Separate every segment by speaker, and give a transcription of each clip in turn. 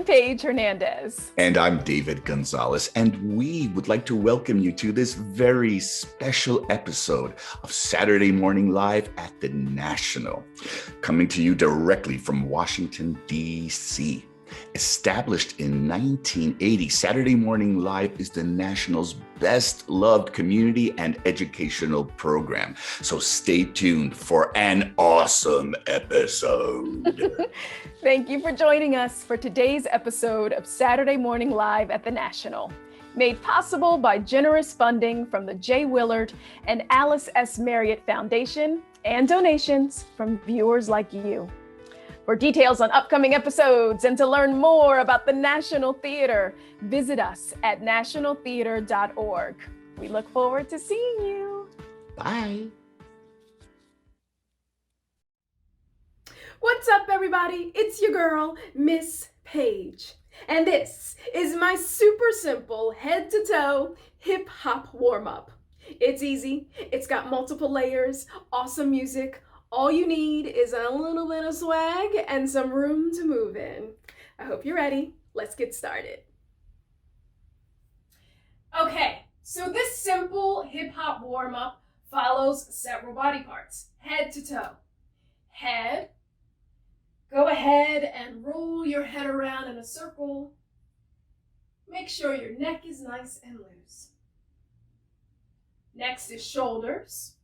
Speaker 1: I'm Paige Hernandez.
Speaker 2: And I'm David Gonzalez, and we would like to welcome you to this very special episode of Saturday Morning Live at the National, coming to you directly from Washington, D.C. Established in 1980, Saturday Morning Live is the National's best loved community and educational program. So stay tuned for an awesome episode.
Speaker 1: Thank you for joining us for today's episode of Saturday Morning Live at the National, made possible by generous funding from the J. Willard and Alice S. Marriott Foundation and donations from viewers like you. For details on upcoming episodes and to learn more about the National Theater, visit us at nationaltheater.org. We look forward to seeing you.
Speaker 2: Bye.
Speaker 3: What's up, everybody? It's your girl, Miss Paige. And this is my super simple head-to-toe hip-hop warm-up. It's easy, it's got multiple layers, awesome music. All you need is a little bit of swag and some room to move in. I hope you're ready. Let's get started. Okay, so this simple hip-hop warm-up follows several body parts, head to toe. Head. Go ahead and roll your head around in a circle. Make sure your neck is nice and loose. Next is shoulders.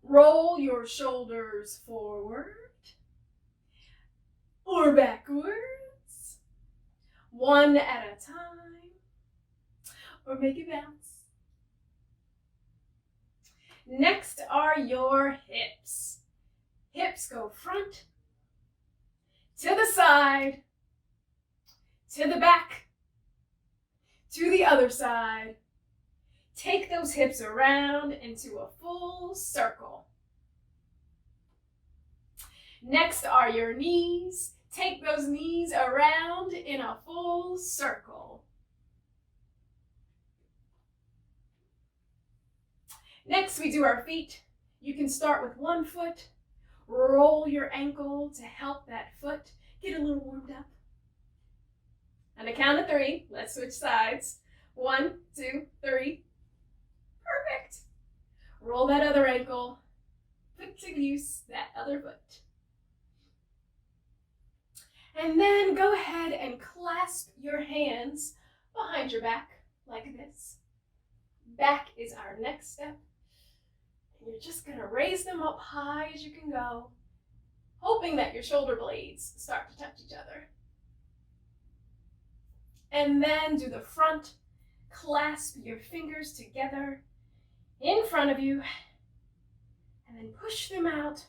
Speaker 3: Roll your shoulders forward or backwards, one at a time, or make it bounce. Next are your hips. Hips go front, to the side, to the back, to the other side. Take those hips around into a full circle. Next are your knees. Take those knees around in a full circle. Next, we do our feet. You can start with one foot. Roll your ankle to help that foot get a little warmed up. On the count of 3, let's switch sides. 1, 2, 3. Perfect. Roll that other ankle. Put to use that other foot. And then go ahead and clasp your hands behind your back like this. Back is our next step. And you're just going to raise them up high as you can go, hoping that your shoulder blades start to touch each other. And then do the front. Clasp your fingers together in front of you, and then push them out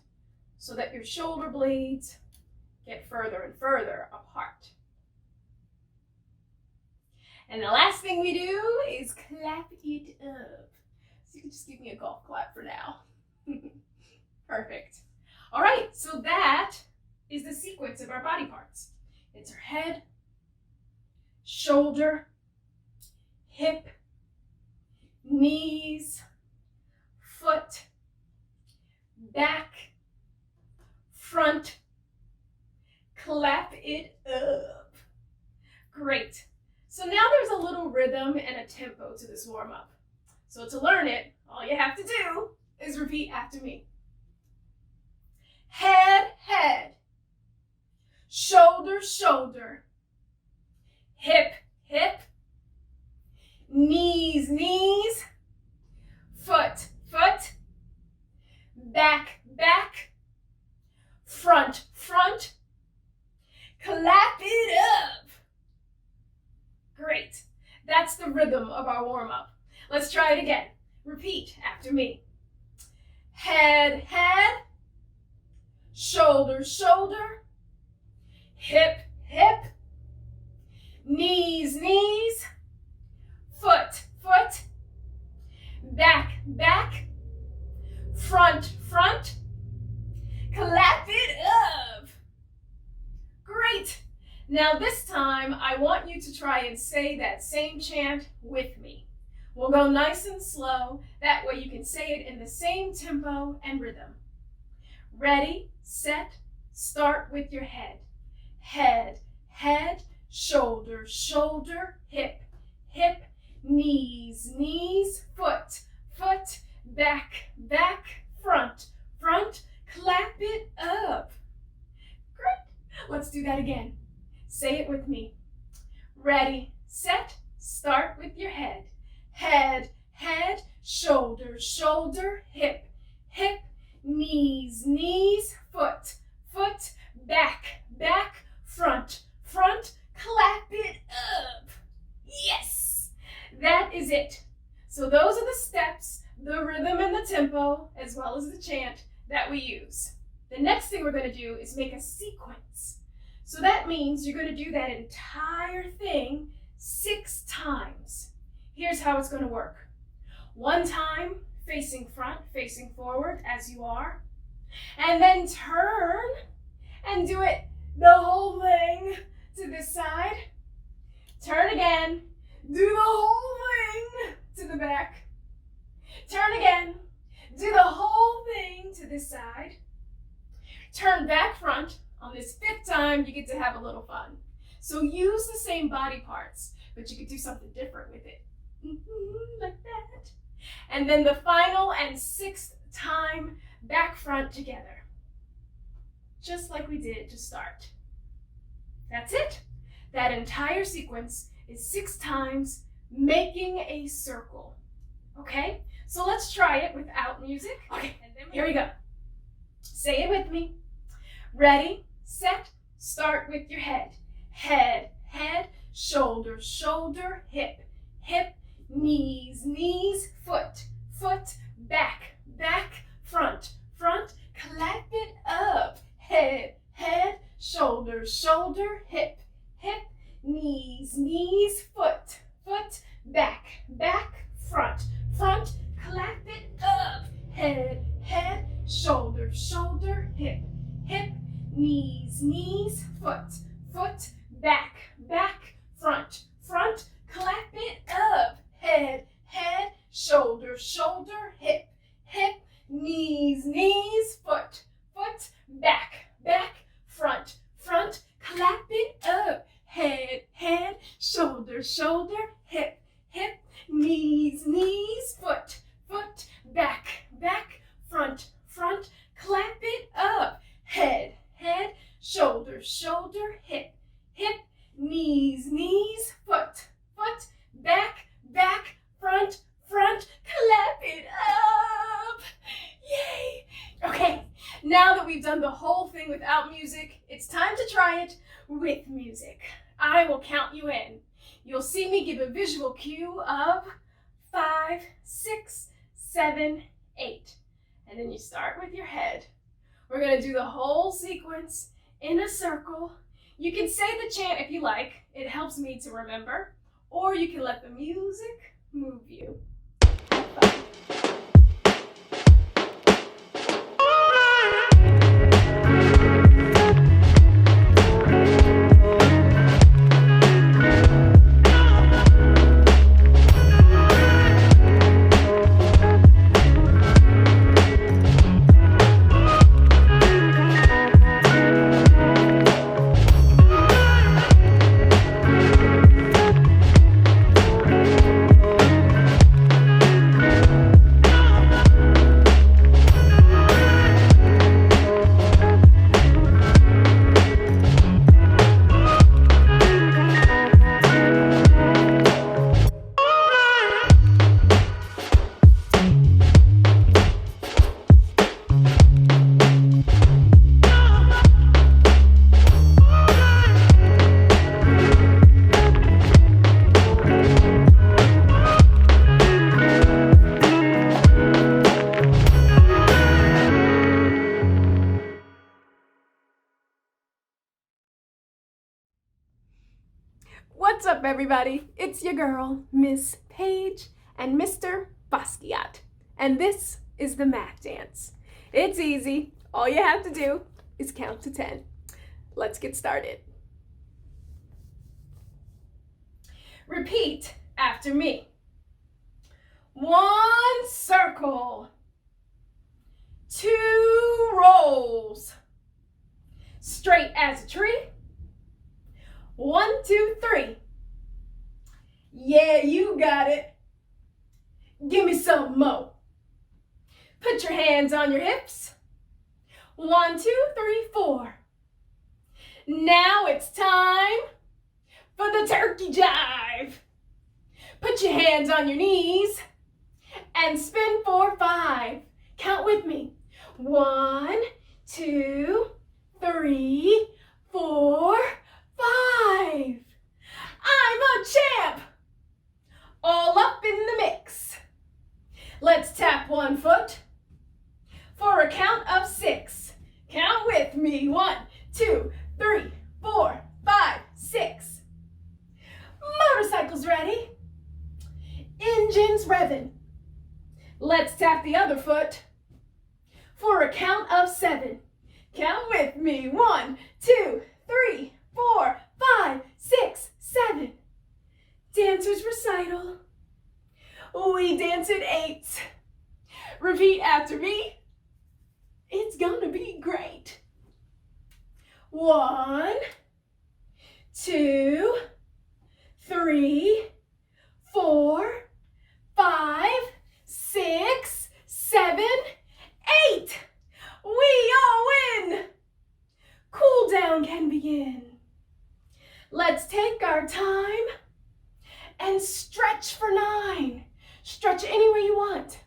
Speaker 3: so that your shoulder blades get further and further apart. And the last thing we do is clap it up. So you can just give me a golf clap for now. Perfect. All right, so that is the sequence of our body parts. It's our head, shoulder, hip, knees, foot, back, front, clap it up. Great. So now there's a little rhythm and a tempo to this warm-up. So to learn it, all you have to do is repeat after me. Head, head, shoulder, shoulder, hip, hip, knees, knees, foot, foot, back, back, front, front, clap it up. Great. That's the rhythm of our warm-up. Let's try it again. Repeat after me. Head, head, shoulder, shoulder, hip, hip, knees, knees, foot, foot, back, back, front, front, clap it up. Great. Now this time, I want you to try and say that same chant with me. We'll go nice and slow. That way you can say it in the same tempo and rhythm. Ready, set, start with your head. Head, head, shoulder, shoulder, hip, hip, knees, knees, foot, foot, back, back, front, front, clap it up. Great. Let's do that again. Say it with me. Ready, set, start with your head. Head, head, shoulder, shoulder, hip, hip, knees, knees, foot, foot, back, back, front, front, clap it up. Yes, that is it. So those are the steps, the rhythm and the tempo, as well as the chant that we use. The next thing we're going to do is make a sequence. So that means you're going to do that entire thing 6 times. Here's how it's going to work. 1 time, facing front, facing forward as you are, and then turn and do it the whole thing to this side. Turn again, do the whole thing to the back. Turn again, do the whole thing to this side. Turn back front. On this 5th time, you get to have a little fun. So use the same body parts, but you could do something different with it. Like that. And then the final and 6th time, back front together. Just like we did to start. That's it. That entire sequence is 6 times, making a circle. Okay? So let's try it without music. Okay, and then here we go. Say it with me. Ready, set, start with your head. Head, head, shoulder, shoulder, hip, hip, knees, knees, foot, foot, back, back, front, front, clap it up. Head, head, shoulder, shoulder, hip, hip, knees, knees, foot, foot, back, back, front, front, clap it up. Head, head, shoulder, shoulder, hip, hip, knees, knees, foot, foot, back, back, front, front, clap it up. Head, head, shoulder, shoulder, hip, hip, knees, knees, foot, foot, back, back, front, front, clap it up. Head, head, shoulder, shoulder, hip, hip, knees, knees, foot, foot, back, back, front, front, clap it up. Head, head, shoulder, shoulder, hip, hip, knees, knees, foot, foot, back, back, front, front, clap it up. Yay! Okay, now that we've done the whole thing without music, it's time to try it with music. I will count you in. You'll see me give a visual cue of 5, 6, 7, 8. And then you start with your head. We're going to do the whole sequence in a circle. You can say the chant if you like. It helps me to remember. Or you can let the music move you. Have fun. What's up, everybody? It's your girl, Miss Paige and Mr. Basquiat. And this is the mat dance. It's easy. All you have to do is count to 10. Let's get started. Repeat after me. 1 circle. 2 rolls. Straight as a tree. 1, 2, 3. Yeah, you got it. Give me some more. Put your hands on your hips. 1, 2, 3, 4. Now it's time for the turkey jive. Put your hands on your knees and spin for 5. Count with me. 1, 2, 3, 4, 5. I'm a champ. All up in the mix. Let's tap one foot for a count of 6. Count with me. 1, 2, 3, 4, 5, 6. Motorcycle's ready. Engine's revving. Let's tap the other foot for a count of 7. Count with me. 1, 2, 3, 4, 5, 6, 7. Dancer's recital. We dance at 8. Repeat after me. It's gonna be great. 1, 2, 3, 4, 5, 6, 7, 8. We all win. Cool down can begin. Let's take our time and stretch for 9. Stretch anywhere you want.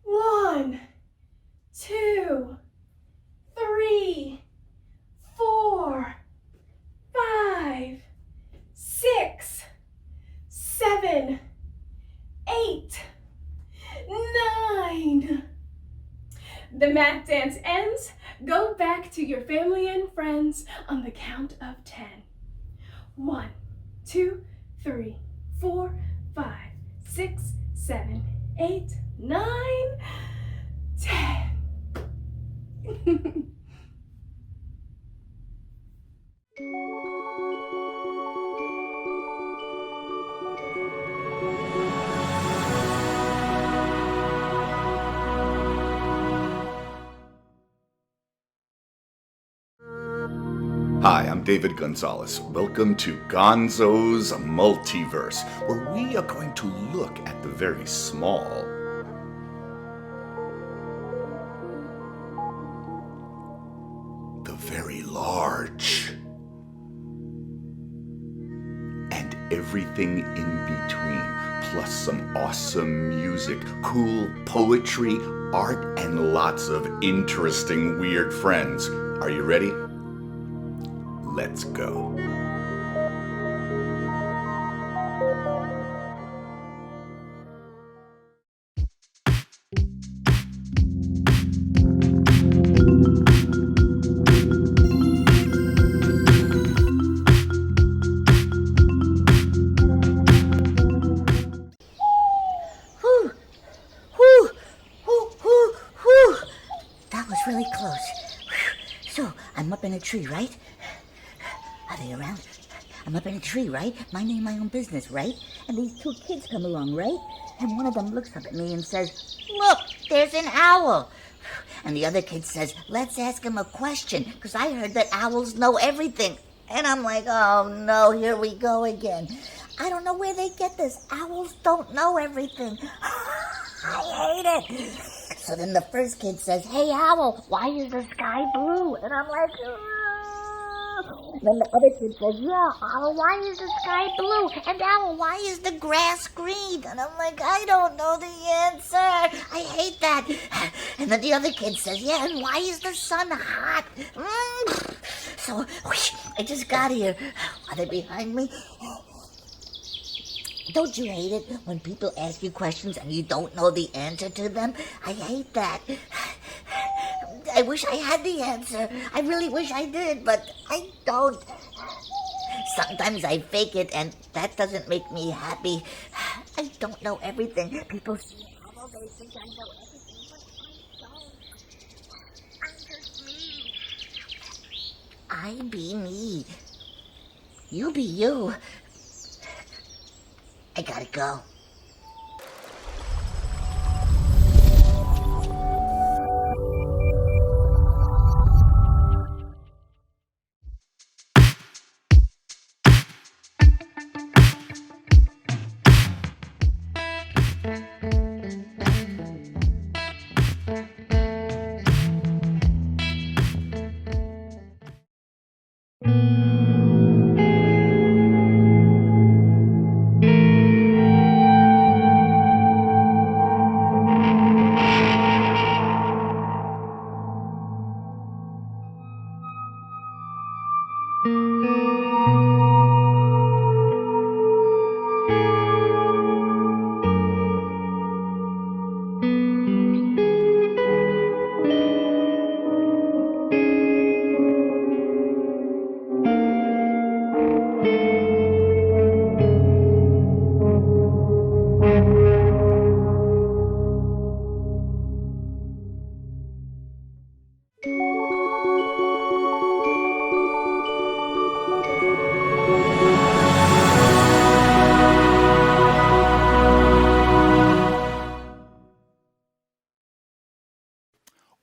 Speaker 3: 1, 2, 3, 4, 5, 6, 7, 8, 9. The mat dance ends. Go back to your family and friends on the count of 10. 1, 2, 3, 4, 5, 6, 7, 8, 9, 10.
Speaker 2: Hi, I'm David Gonzalez. Welcome to Gonzo's Multiverse, where we are going to look at the very small, the very large, and everything in between, plus some awesome music, cool poetry, art, and lots of interesting weird friends. Are you ready? Let's go.
Speaker 4: That was really close. So, I'm up in a tree, right? Are they around? I'm up in a tree, right? Minding my own business, right? And these 2 kids come along, right? And one of them looks up at me and says, "Look, there's an owl." And the other kid says, "Let's ask him a question, because I heard that owls know everything." And I'm like, oh no, here we go again. I don't know where they get this. Owls don't know everything. I hate it. So then the first kid says, "Hey, owl, why is the sky blue?" And I'm like, Then the other kid says, "Yeah, owl, why is the sky blue? And owl, why is the grass green?" And I'm like, I don't know the answer. I hate that. And then the other kid says, "Yeah, and why is the sun hot?" So I just got here. Are they behind me? Don't you hate it when people ask you questions and you don't know the answer to them? I hate that. I wish I had the answer. I really wish I did, but I don't. Sometimes I fake it, and that doesn't make me happy. I don't know everything. People say, "Oh, they think I know everything," but I don't. I'm just me. I be me. You be you. I gotta go.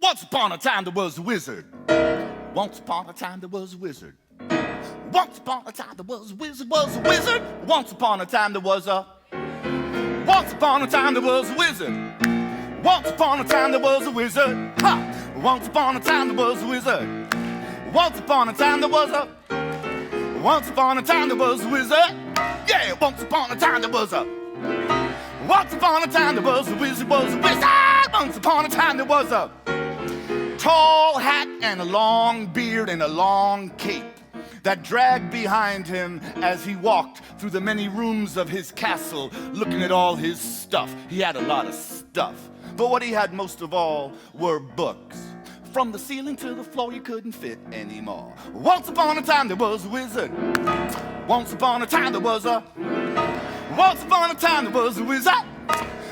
Speaker 2: Once upon a time there was a wizard. Once upon a time there was a wizard. Once upon a time there was a wizard, was a wizard. Once upon a time there was a. Once upon a time there was a wizard. Once upon a time there was a wizard. Ha! Once upon a time there was a wizard. Once upon a time there was a. Once upon a time there was a wizard. Yeah, once upon a time there was a. Once upon a time there was a wizard, was a wizard. Once upon a time there was a tall hat and a long beard and a long cape that dragged behind him as he walked through the many rooms of his castle, looking at all his stuff. He had a lot of stuff, but what he had most of all were books. From the ceiling to the floor, you couldn't fit anymore. Once upon a time there was a wizard. Once upon a time there was a. Once upon a time there was a wizard.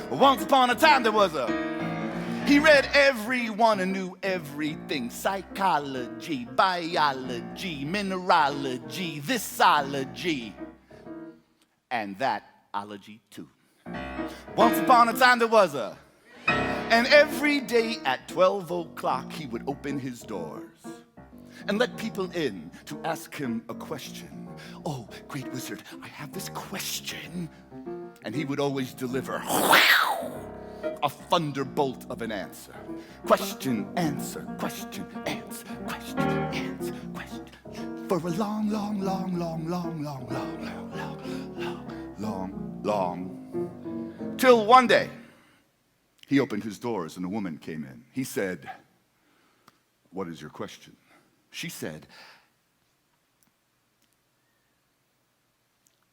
Speaker 2: Once upon a time there was a. He read everyone and knew everything. Psychology, biology, mineralogy, thisology, and thatology too. Once upon a time there was a. And every day at 12 o'clock he would open his doors and let people in to ask him a question. Oh, great wizard, I have this question. And he would always deliver a thunderbolt of an answer. Question, answer, question, answer, question, answer, question. For a long, long, long, long, long, long, long, long, long, long, long. Till one day, he opened his doors and a woman came in. He said, "What is your question?" She said,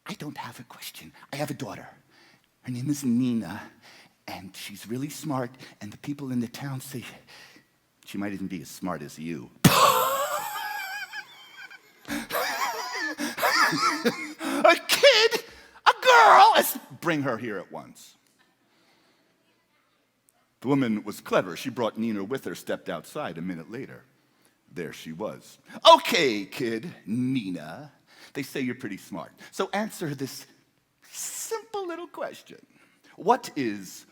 Speaker 2: "I don't have a question. I have a daughter. Her name is Nina, and she's really smart, and the people in the town say she might even be as smart as you." A kid? A girl? Let's bring her here at once. The woman was clever. She brought Nina with her, stepped outside. A minute later, there she was. "Okay, kid, Nina, they say you're pretty smart. So answer this simple little question. What is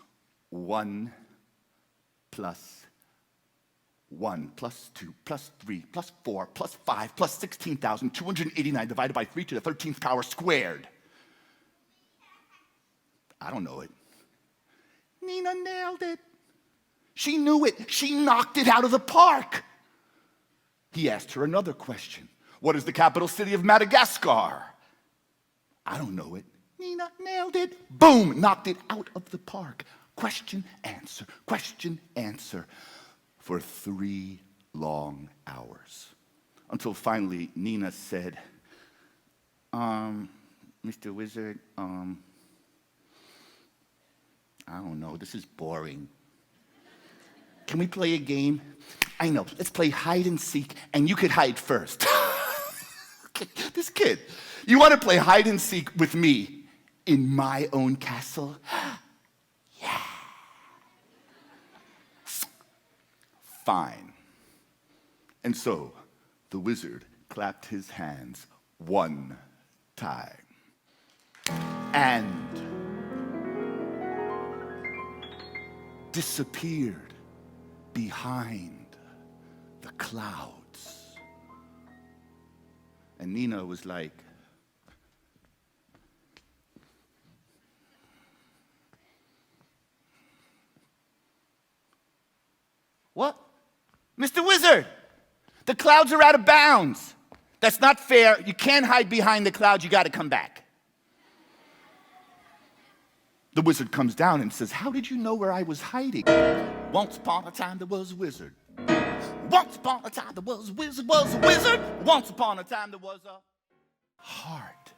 Speaker 2: 1 plus 1 plus 2 plus 3 plus 4 plus 5 plus 16,289 divided by 3 to the 13th power squared?" "I don't know it." Nina nailed it. She knew it. She knocked it out of the park. He asked her another question. "What is the capital city of Madagascar?" "I don't know it." Nina nailed it. Boom, knocked it out of the park. Question, answer, for 3 long hours. Until finally Nina said, "Mr. Wizard, I don't know, this is boring. Can we play a game? I know, let's play hide and seek, and you could hide first." This kid, "You want to play hide and seek with me in my own castle?" Yeah. Fine. And so the wizard clapped his hands one time and disappeared behind the clouds. And Nina was like, "What? Mr. Wizard, the clouds are out of bounds. That's not fair. You can't hide behind the clouds. You got to come back." The wizard comes down and says, "How did you know where I was hiding?" "Once upon a time there was a wizard. Once upon a time there was a wizard, was a wizard. Once upon a time there was a heart."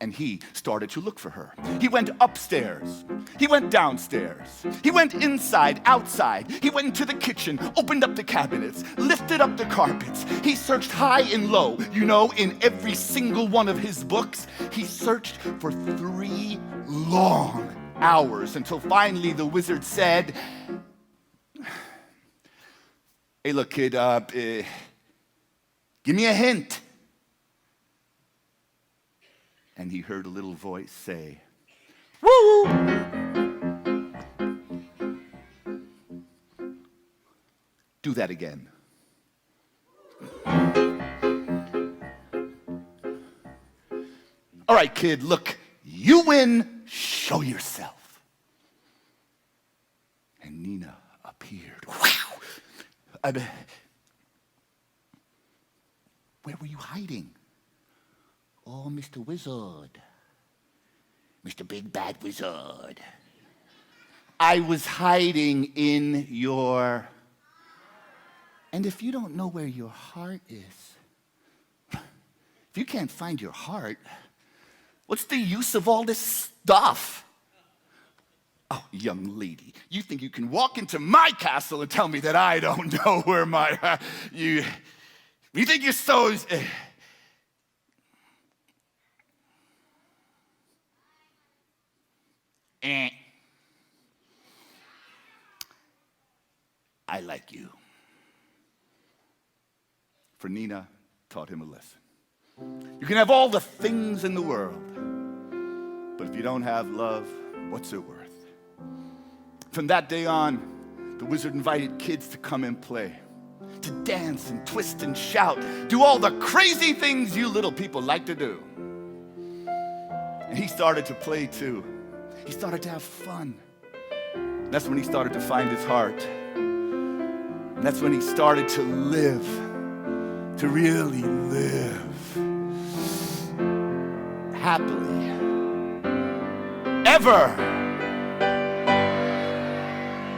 Speaker 2: And he started to look for her. He went upstairs. He went downstairs. He went inside, outside. He went into the kitchen, opened up the cabinets, lifted up the carpets. He searched high and low. You know, in every single one of his books, he searched for 3 long hours until finally the wizard said, "Hey, look, kid, give me a hint." And he heard a little voice say, "Woo!" Do that again. All right, kid, look, you win, show yourself. And Nina appeared. Wow! Where were you hiding? Oh, Mr. Wizard. Mr. Big Bad Wizard. I was hiding in your... And if you don't know where your heart is, if you can't find your heart, what's the use of all this stuff? Oh, young lady, you think you can walk into my castle and tell me that I don't know where my... You think you're so... I like you. For Nina taught him a lesson. You can have all the things in the world, but if you don't have love, what's it worth? From that day on, the wizard invited kids to come and play, to dance and twist and shout, do all the crazy things you little people like to do. And he started to play too. He started to have fun. That's when he started to find his heart. And that's when he started to live, to really live happily, ever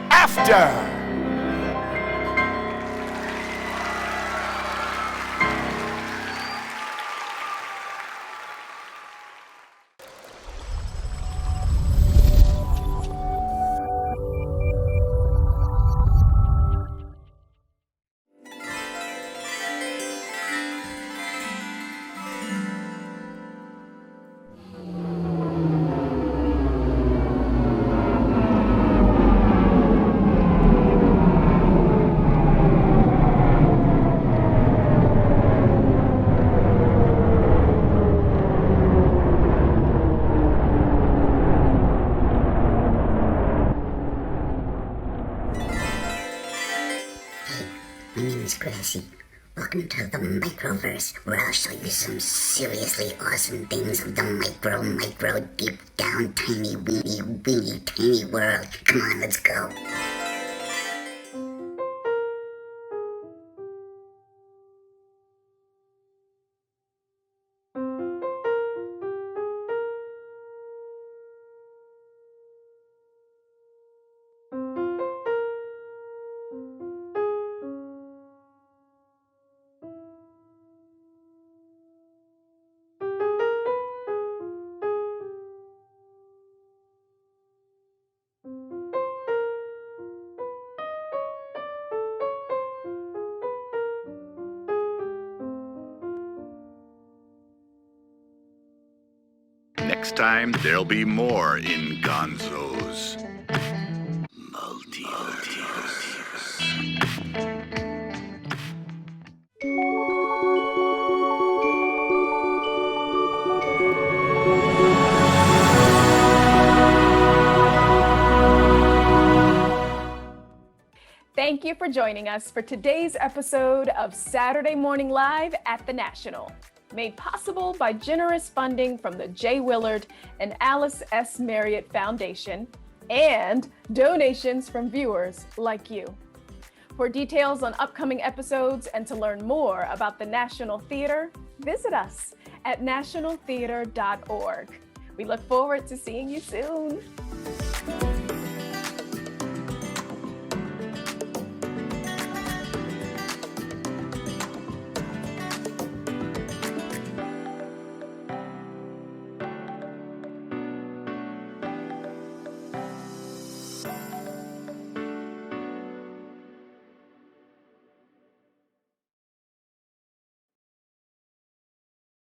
Speaker 2: after.
Speaker 4: My name is Gracie. Welcome to the Microverse, where I'll show you some seriously awesome things of the micro, deep down, tiny, weeny, tiny world. Come on, let's go.
Speaker 2: Next time, there'll be more in Gonzo's Multiverse.
Speaker 1: Thank you for joining us for today's episode of Saturday Morning Live at the National, made possible by generous funding from the J. Willard and Alice S. Marriott Foundation and donations from viewers like you. For details on upcoming episodes and to learn more about the National Theater, visit us at nationaltheater.org. We look forward to seeing you soon.